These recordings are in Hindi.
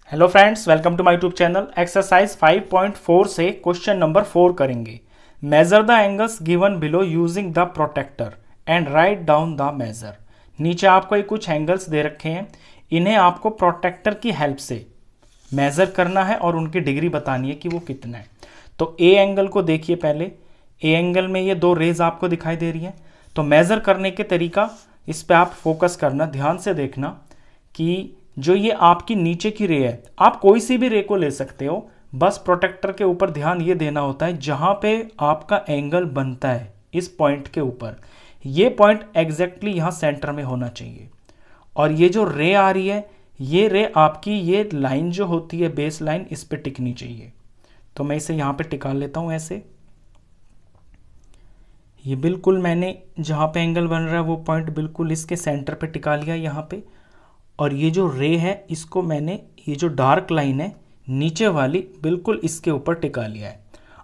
Hello friends, welcome to my YouTube channel. Exercise 5.4 से क्वेश्चन नंबर 4 करेंगे। Measure the angles given below using the protractor and write down the measure. नीचे आपको ये कुछ एंगल्स दे रखे हैं, इन्हें आपको प्रोटेक्टर की हेल्प से मेजर करना है और उनकी डिग्री बतानी है कि वो कितना है। तो ए एंगल को देखिए पहले। ए एंगल में ये दो रेज आपको दिखाई दे रही हैं। तो मेजर करने के तरीका, इस पर आप फोकस करना, ध्यान से देखना कि जो ये आपकी नीचे की रे है, आप कोई सी भी रे को ले सकते हो, बस प्रोटेक्टर के ऊपर ध्यान ये देना होता है जहां पे आपका एंगल बनता है इस पॉइंट के ऊपर, ये पॉइंट एग्जैक्टली यहां सेंटर में होना चाहिए। और ये जो रे आ रही है, ये रे आपकी ये लाइन जो होती है बेस लाइन, इस पे टिकनी चाहिए। तो मैं इसे यहां पे टिका लेता हूं ऐसे। ये बिल्कुल मैंने जहां पे एंगल बन रहा है वो पॉइंट बिल्कुल इसके सेंटर पे टिका लिया यहां पे। और ये जो रे है इसको मैंने, ये जो डार्क लाइन है नीचे वाली, बिल्कुल इसके ऊपर टिका लिया है।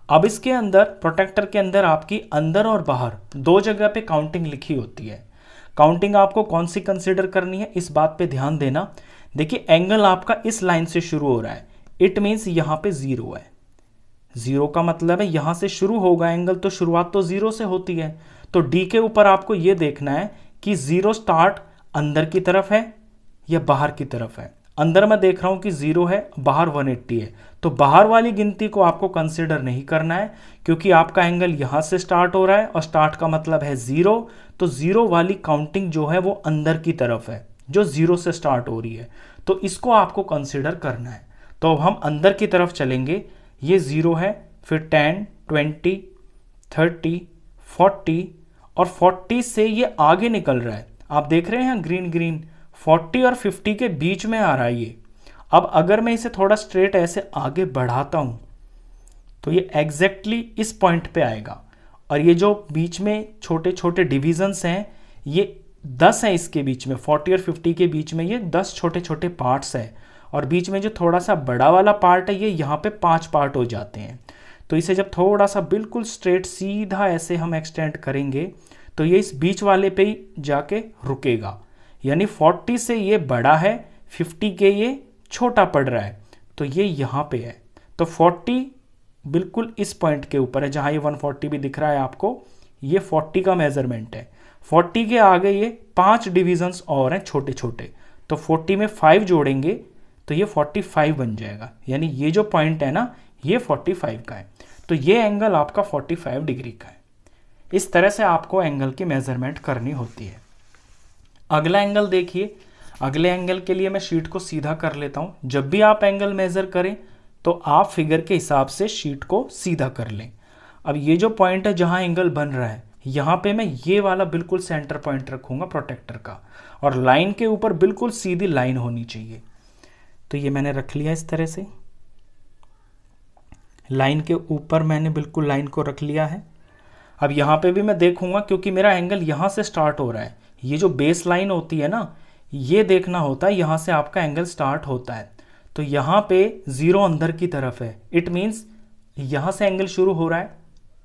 अब इसके अंदर, प्रोटेक्टर के अंदर आपकी अंदर और बाहर दो जगह पे काउंटिंग लिखी होती है। काउंटिंग आपको कौन सी कंसीडर करनी है, इस बात पे ध्यान देना। देखिए एंगल आपका इस लाइन से शुरू हो रहा है, इट मीन्स यहां पे जीरो है। जीरो का मतलब है यहां से शुरू होगा एंगल, तो शुरुआत तो जीरो से होती है। तो डी के ऊपर आपको यह देखना है कि जीरो स्टार्ट अंदर की तरफ है या बाहर की तरफ है। अंदर मैं देख रहा हूं कि जीरो है, बाहर 180 है, तो बाहर वाली गिनती को आपको कंसीडर नहीं करना है, क्योंकि आपका एंगल यहां से स्टार्ट हो रहा है और स्टार्ट का मतलब है जीरो। तो जीरो वाली काउंटिंग जो है वो अंदर की तरफ है, जो जीरो से स्टार्ट हो रही है, तो इसको आपको कंसीडर करना है। तो अब हम अंदर की तरफ चलेंगे। ये जीरो है, फिर 10, 20, 30, 40 और 40 से ये आगे निकल रहा है। आप देख रहे हैं ग्रीन ग्रीन, 40 और 50 के बीच में आ रहा है ये। अब अगर मैं इसे थोड़ा स्ट्रेट ऐसे आगे बढ़ाता हूं तो ये एग्जैक्टली इस पॉइंट पे आएगा। और ये जो बीच में छोटे छोटे डिविजन्स हैं, ये 10 है इसके बीच में, 40 और 50 के बीच में ये 10 छोटे छोटे पार्ट्स है। और बीच में जो थोड़ा सा बड़ा वाला पार्ट है, ये यहाँ पे 5 पार्ट हो जाते हैं। तो इसे जब थोड़ा सा बिल्कुल स्ट्रेट सीधा ऐसे हम एक्सटेंड करेंगे तो ये इस बीच वाले पे ही जाके रुकेगा। यानी 40 से ये बड़ा है, 50 के ये छोटा पड़ रहा है, तो ये यहाँ पे है। तो 40 बिल्कुल इस पॉइंट के ऊपर है जहाँ ये 140 भी दिख रहा है आपको, ये 40 का मेजरमेंट है। 40 के आगे ये 5 डिविजन्स और हैं छोटे छोटे, तो 40 में 5 जोड़ेंगे तो ये 45 बन जाएगा। यानी ये जो पॉइंट है ना, ये 45 का है। तो ये एंगल आपका 45 डिग्री का है। इस तरह से आपको एंगल की मेजरमेंट करनी होती है। अगला एंगल देखिए। अगले एंगल के लिए मैं शीट को सीधा कर लेता हूं। जब भी आप एंगल मेजर करें तो आप फिगर के हिसाब से शीट को सीधा कर लें। अब ये जो पॉइंट है जहां एंगल बन रहा है, यहां पे मैं ये वाला बिल्कुल सेंटर पॉइंट रखूंगा प्रोटेक्टर का, और लाइन के ऊपर बिल्कुल सीधी लाइन होनी चाहिए। तो ये मैंने रख लिया इस तरह से, लाइन के ऊपर मैंने बिल्कुल लाइन को रख लिया है। अब यहां पे भी मैं देखूंगा, क्योंकि मेरा एंगल यहां से स्टार्ट हो रहा है, ये जो बेस लाइन होती है ना, ये देखना होता है यहां से आपका एंगल स्टार्ट होता है। तो यहां पे जीरो अंदर की तरफ है, इट मीन्स यहां से एंगल शुरू हो रहा है,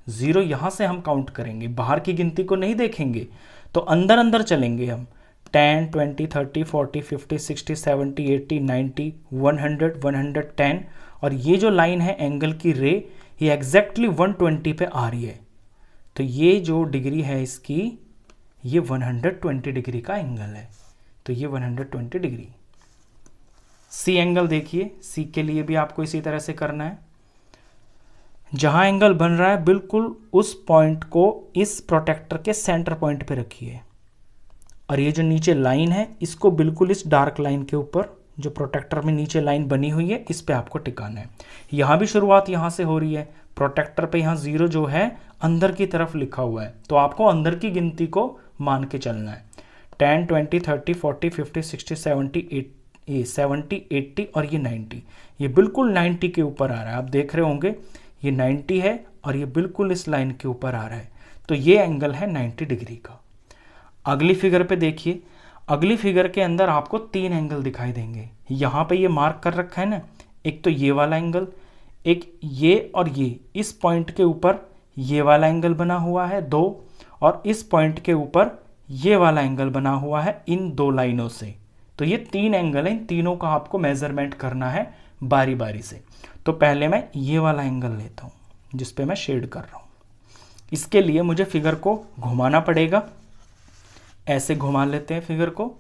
जीरो यहां से हम काउंट करेंगे, बाहर की गिनती को नहीं देखेंगे। तो अंदर अंदर चलेंगे हम, 10, 20, 30, 40, 50, 60, 70, 80, 90, 100, 110। और ये जो लाइन है एंगल की रे, ये एग्जैक्टली 120 पे आ रही है। तो ये जो डिग्री है इसकी, ये 120 डिग्री का एंगल है। तो ये 120 डिग्री। सी एंगल देखिए। सी के लिए भी आपको इसी तरह से करना है। जहां एंगल बन रहा है बिल्कुल उस पॉइंट को इस प्रोटेक्टर के सेंटर पॉइंट पे रखिए। और ये जो नीचे लाइन है, इसको बिल्कुल इस डार्क लाइन के ऊपर, जो प्रोटेक्टर में नीचे लाइन बनी हुई है, इस पे आपको टिकाना है। यहां भी शुरुआत यहां से हो रही है, प्रोटेक्टर पे यहां जीरो जो है अंदर की तरफ लिखा हुआ है, तो आपको अंदर की गिनती को मान के चलना है। 10, 20, 30, 40, 50, 60, 70, 80 और ये 90, ये बिल्कुल 90 के ऊपर आ रहा है। आप देख रहे होंगे ये 90 है और ये बिल्कुल इस लाइन के ऊपर आ रहा है। तो ये एंगल है 90 डिग्री का। अगली फिगर पे देखिए। अगली फिगर के अंदर आपको 3 एंगल दिखाई देंगे। यहां पे ये मार्क कर रखा है ना, एक तो ये वाला एंगल, एक ये और ये, इस पॉइंट के ऊपर ये वाला एंगल बना हुआ है 2, और इस पॉइंट के ऊपर ये वाला एंगल बना हुआ है इन 2 लाइनों से। तो ये 3 एंगल हैं, इन तीनों का आपको मेजरमेंट करना है बारी बारी से। तो पहले मैं ये वाला एंगल लेता हूँ जिस पे मैं शेड कर रहा हूँ। इसके लिए मुझे फिगर को घुमाना पड़ेगा, ऐसे घुमा लेते हैं फिगर को,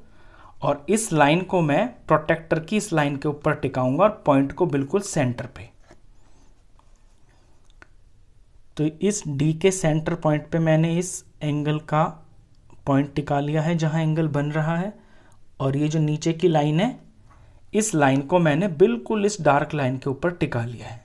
और इस लाइन को मैं प्रोटेक्टर की इस लाइन के ऊपर टिकाऊंगा और पॉइंट को बिल्कुल सेंटर पे। तो इस डी के सेंटर पॉइंट पे मैंने इस एंगल का पॉइंट टिका लिया है जहां एंगल बन रहा है, और ये जो नीचे की लाइन है इस लाइन को मैंने बिल्कुल इस डार्क लाइन के ऊपर टिका लिया है।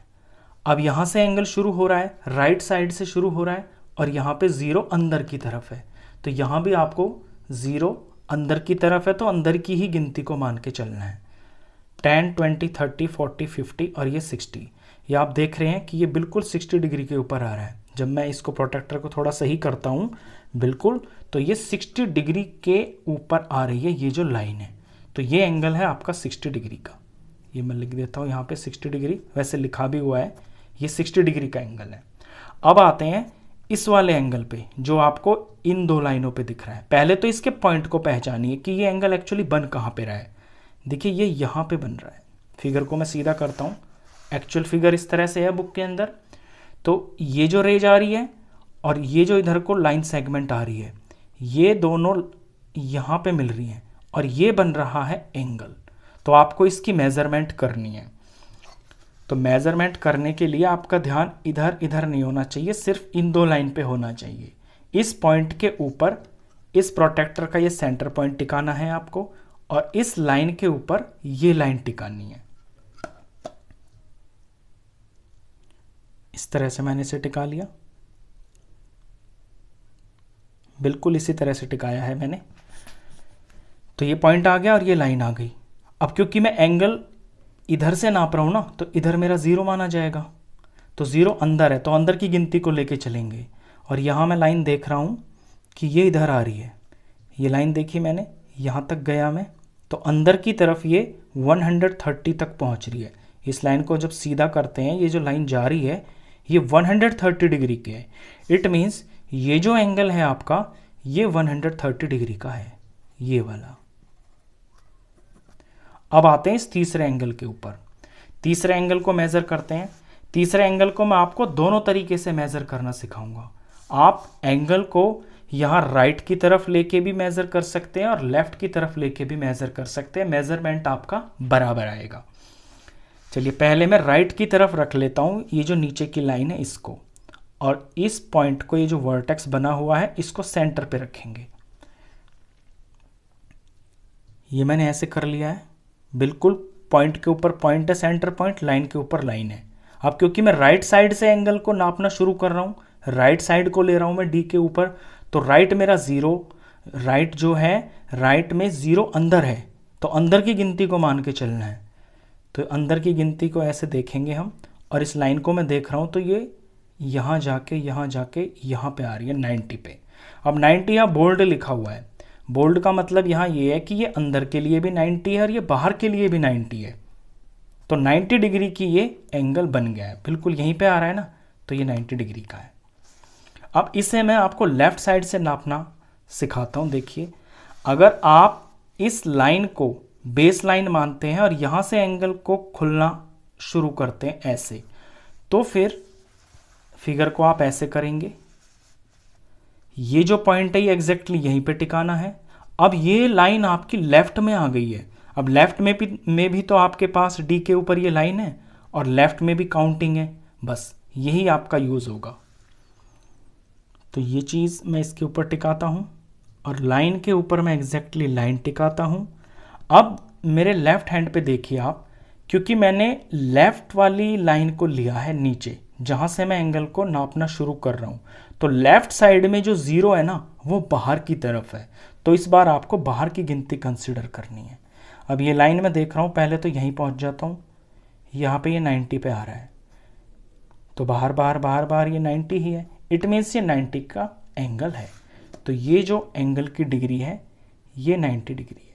अब यहां से एंगल शुरू हो रहा है, राइट साइड से शुरू हो रहा है, और यहाँ पे 0 अंदर की तरफ है, तो यहाँ भी आपको 0 अंदर की तरफ है, तो अंदर की ही गिनती को मान के चलना है। 10, 20, 30, 40, 50 और ये 60, ये आप देख रहे हैं कि ये बिल्कुल 60 डिग्री के ऊपर आ रहा है। जब मैं इसको प्रोटेक्टर को थोड़ा सही करता हूँ बिल्कुल, तो ये 60 डिग्री के ऊपर आ रही है ये जो लाइन है। तो ये एंगल है आपका 60 डिग्री का। ये मैं लिख देता हूँ यहाँ पे 60 डिग्री, वैसे लिखा भी हुआ है, ये 60 डिग्री का एंगल है। अब आते हैं इस वाले एंगल पे जो आपको इन 2 लाइनों पे दिख रहा है। पहले तो इसके पॉइंट को पहचानिए कि ये एंगल एक्चुअली बन कहाँ पे रहा है। देखिए ये यहाँ पे बन रहा है। फिगर को मैं सीधा करता हूँ, एक्चुअल फिगर इस तरह से है बुक के अंदर। तो ये जो रेज आ रही है और ये जो इधर को लाइन सेगमेंट आ रही है, ये दोनों यहाँ पे मिल रही हैं और ये बन रहा है एंगल। तो आपको इसकी मेजरमेंट करनी है। तो मेजरमेंट करने के लिए आपका ध्यान इधर इधर नहीं होना चाहिए, सिर्फ इन 2 लाइन पे होना चाहिए। इस पॉइंट के ऊपर इस प्रोटेक्टर का ये सेंटर पॉइंट टिकाना है आपको, और इस लाइन के ऊपर ये लाइन टिकानी है। इस तरह से मैंने इसे टिका लिया, बिल्कुल इसी तरह से टिकाया है मैंने। तो ये पॉइंट आ गया और ये लाइन आ गई। अब क्योंकि मैं एंगल इधर से नाप रहा हूँ ना, तो इधर मेरा 0 माना जाएगा। तो 0 अंदर है, तो अंदर की गिनती को लेके चलेंगे। और यहाँ मैं लाइन देख रहा हूँ कि ये इधर आ रही है, ये लाइन देखी मैंने, यहाँ तक गया मैं, तो अंदर की तरफ ये 130 तक पहुँच रही है। इस लाइन को जब सीधा करते हैं, ये जो लाइन जा रही है ये 130 डिग्री की है। इट मीन्स ये जो एंगल है आपका ये 130 डिग्री का है, ये वाला। अब आते हैं इस तीसरे एंगल के ऊपर। तीसरे एंगल को मेज़र करते हैं। तीसरे एंगल को मैं आपको दोनों तरीके से मेज़र करना सिखाऊंगा। आप एंगल को यहाँ राइट की तरफ लेके भी मेज़र कर सकते हैं और लेफ्ट की तरफ लेके भी मेज़र कर सकते हैं, मेज़रमेंट आपका बराबर आएगा। चलिए पहले मैं राइट की तरफ रख लेता हूँ ये जो नीचे की लाइन है इसको, और इस पॉइंट को, ये जो वर्टेक्स बना हुआ है इसको सेंटर पे रखेंगे। ये मैंने ऐसे कर लिया है, बिल्कुल पॉइंट के ऊपर पॉइंट है, सेंटर पॉइंट, लाइन के ऊपर लाइन है। अब क्योंकि मैं राइट साइड से एंगल को नापना शुरू कर रहा हूँ, राइट साइड को ले रहा हूँ मैं डी के ऊपर, तो राइट मेरा 0, राइट जो है राइट में 0 अंदर है, तो अंदर की गिनती को मान के चलना है। तो अंदर की गिनती को ऐसे देखेंगे हम, और इस लाइन को मैं देख रहा हूँ तो ये यहाँ जाके यहाँ पे आ रही है 90 पे। अब 90 यहाँ बोल्ड लिखा हुआ है, बोल्ड का मतलब यहाँ ये है कि ये अंदर के लिए भी 90 है और ये बाहर के लिए भी 90 है। तो 90 डिग्री की ये एंगल बन गया है, बिल्कुल यहीं पे आ रहा है ना, तो ये 90 डिग्री का है। अब इसे मैं आपको लेफ्ट साइड से नापना सिखाता हूँ। देखिए, अगर आप इस लाइन को बेस लाइन मानते हैं और यहाँ से एंगल को खुलना शुरू करते हैं ऐसे, तो फिर फिगर को आप ऐसे करेंगे। ये जो पॉइंट है ये एग्जैक्टली यहीं पे टिकाना है। अब ये लाइन आपकी लेफ्ट में आ गई है। अब लेफ्ट में भी तो आपके पास डी के ऊपर ये लाइन है और लेफ्ट में भी काउंटिंग है, बस यही आपका यूज़ होगा। तो ये चीज़ मैं इसके ऊपर टिकाता हूँ और लाइन के ऊपर मैं एग्जैक्टली लाइन टिकाता हूँ। अब मेरे लेफ्ट हैंड पे देखिए आप, क्योंकि मैंने लेफ्ट वाली लाइन को लिया है नीचे, जहाँ से मैं एंगल को नापना शुरू कर रहा हूँ, तो लेफ्ट साइड में जो 0 है ना वो बाहर की तरफ है। तो इस बार आपको बाहर की गिनती कंसिडर करनी है। अब ये लाइन मैं देख रहा हूँ, पहले तो यहीं पहुँच जाता हूँ, यहाँ पे ये 90 पे आ रहा है, तो बाहर बाहर ये 90 ही है। इट मीन्स ये 90 का एंगल है। तो ये जो एंगल की डिग्री है ये 90 डिग्री है।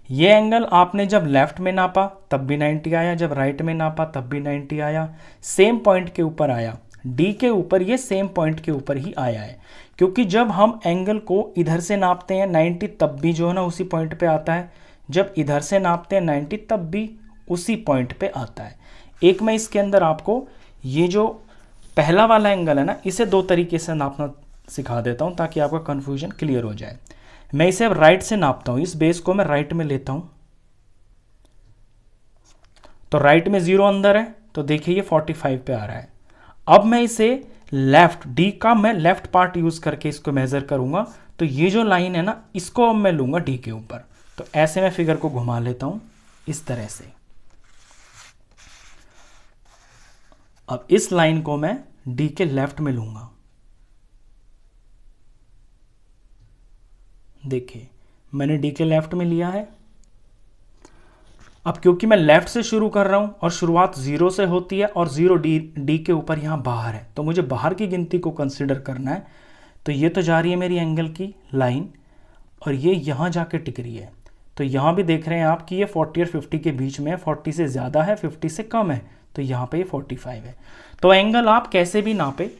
ये एंगल आपने जब लेफ्ट में नापा तब भी 90 आया, जब राइट में नापा तब भी 90 आया, सेम पॉइंट के ऊपर आया, डी के ऊपर, ये सेम पॉइंट के ऊपर ही आया है। क्योंकि जब हम एंगल को इधर से नापते हैं 90 तब भी जो है ना उसी पॉइंट पे आता है, जब इधर से नापते हैं 90 तब भी उसी पॉइंट पे आता है। एक मैं इसके अंदर आपको ये जो पहला वाला एंगल है ना, इसे दो तरीके से नापना सिखा देता हूँ ताकि आपका कन्फ्यूजन क्लियर हो जाए। मैं इसे अब राइट से नापता हूँ, इस बेस को मैं राइट में लेता हूँ, तो राइट में 0 अंदर है, तो देखिए ये 45 पे आ रहा है। अब मैं इसे लेफ्ट, डी का मैं लेफ्ट पार्ट यूज करके इसको मेजर करूंगा, तो ये जो लाइन है ना इसको अब मैं लूंगा डी के ऊपर। तो ऐसे मैं फिगर को घुमा लेता हूं इस तरह से। अब इस लाइन को मैं डी के लेफ्ट में लूंगा, देखिए मैंने डी के लेफ्ट में लिया है। अब क्योंकि मैं लेफ्ट से शुरू कर रहा हूं और शुरुआत 0 से होती है और 0 डी के ऊपर यहां बाहर है, तो मुझे बाहर की गिनती को कंसिडर करना है। तो ये तो जा रही है मेरी एंगल की लाइन और ये यहां जाके टिक रही है। तो यहां भी देख रहे हैं आप कि ये 40 और 50 के बीच में है, 40 से ज़्यादा है 50 से कम है, तो यहाँ पे ये 45 है। तो एंगल आप कैसे भी नापे,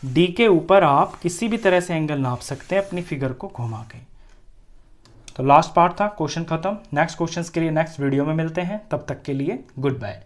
डी के ऊपर आप किसी भी तरह से एंगल नाप सकते हैं अपनी फिगर को घुमा के। तो लास्ट पार्ट था, क्वेश्चन खत्म। नेक्स्ट क्वेश्चंस के लिए नेक्स्ट वीडियो में मिलते हैं, तब तक के लिए गुड बाय।